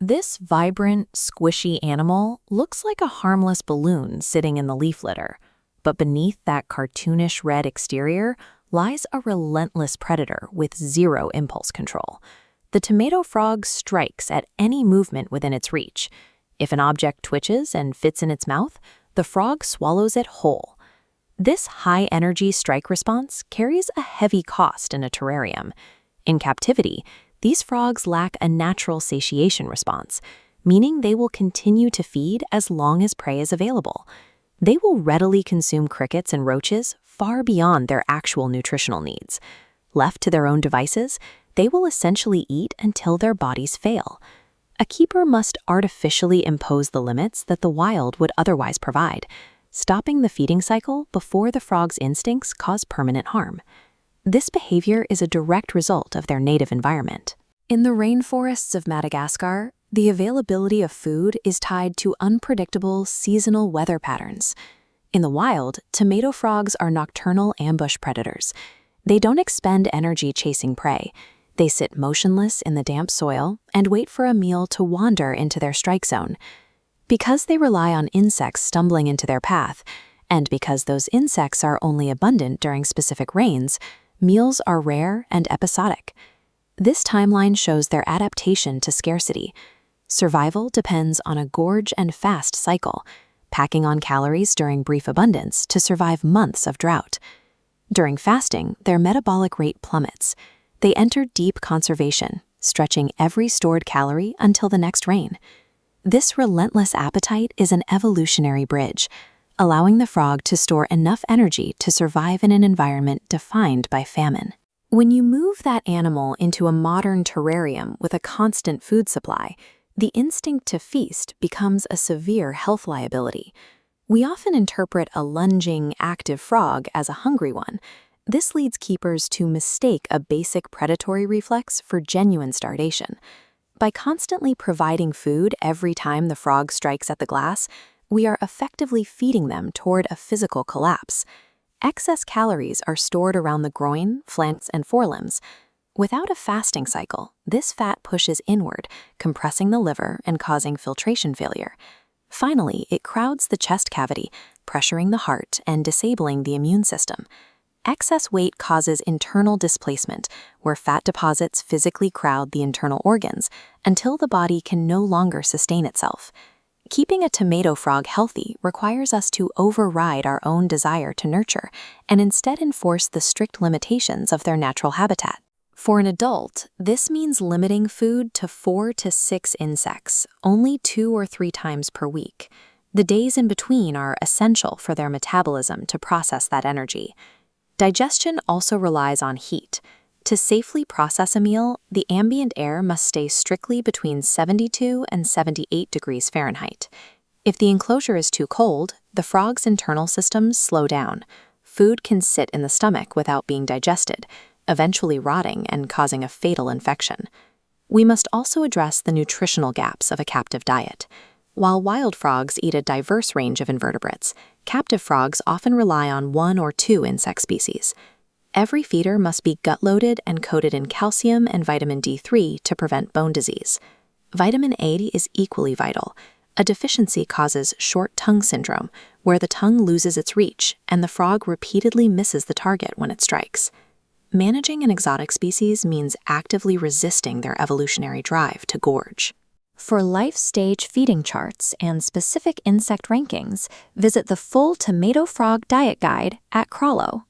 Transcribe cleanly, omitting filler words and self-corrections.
This vibrant, squishy animal looks like a harmless balloon sitting in the leaf litter, but beneath that cartoonish red exterior lies a relentless predator with zero impulse control. The tomato frog strikes at any movement within its reach. If an object twitches and fits in its mouth, the frog swallows it whole. This high-energy strike response carries a heavy cost in a terrarium. In captivity, these frogs lack a natural satiation response, meaning they will continue to feed as long as prey is available. They will readily consume crickets and roaches far beyond their actual nutritional needs. Left to their own devices, they will essentially eat until their bodies fail. A keeper must artificially impose the limits that the wild would otherwise provide, stopping the feeding cycle before the frog's instincts cause permanent harm. This behavior is a direct result of their native environment. In the rainforests of Madagascar, the availability of food is tied to unpredictable seasonal weather patterns. In the wild, tomato frogs are nocturnal ambush predators. They don't expend energy chasing prey. They sit motionless in the damp soil and wait for a meal to wander into their strike zone. Because they rely on insects stumbling into their path, and because those insects are only abundant during specific rains, meals are rare and episodic. This timeline shows their adaptation to scarcity. Survival depends on a gorge and fast cycle, packing on calories during brief abundance to survive months of drought. During fasting, their metabolic rate plummets. They enter deep conservation, stretching every stored calorie until the next rain. This relentless appetite is an evolutionary bridge, allowing the frog to store enough energy to survive in an environment defined by famine. When you move that animal into a modern terrarium with a constant food supply, the instinct to feast becomes a severe health liability. We often interpret a lunging, active frog as a hungry one. This leads keepers to mistake a basic predatory reflex for genuine starvation. By constantly providing food every time the frog strikes at the glass, we are effectively feeding them toward a physical collapse. Excess calories are stored around the groin, flanks, and forelimbs. Without a fasting cycle, this fat pushes inward, compressing the liver and causing filtration failure. Finally, it crowds the chest cavity, pressuring the heart and disabling the immune system. Excess weight causes internal displacement, where fat deposits physically crowd the internal organs until the body can no longer sustain itself. Keeping a tomato frog healthy requires us to override our own desire to nurture and instead enforce the strict limitations of their natural habitat. For an adult, this means limiting food to 4 to 6 insects, only 2 or 3 times per week. The days in between are essential for their metabolism to process that energy. Digestion also relies on heat. To safely process a meal, the ambient air must stay strictly between 72 and 78 degrees Fahrenheit. If the enclosure is too cold, the frog's internal systems slow down. Food can sit in the stomach without being digested, eventually rotting and causing a fatal infection. We must also address the nutritional gaps of a captive diet. While wild frogs eat a diverse range of invertebrates, captive frogs often rely on 1 or 2 insect species. Every feeder must be gut-loaded and coated in calcium and vitamin D3 to prevent bone disease. Vitamin A is equally vital. A deficiency causes short tongue syndrome, where the tongue loses its reach and the frog repeatedly misses the target when it strikes. Managing an exotic species means actively resisting their evolutionary drive to gorge. For life stage feeding charts and specific insect rankings, visit the full Tomato Frog Diet Guide at Krawlo.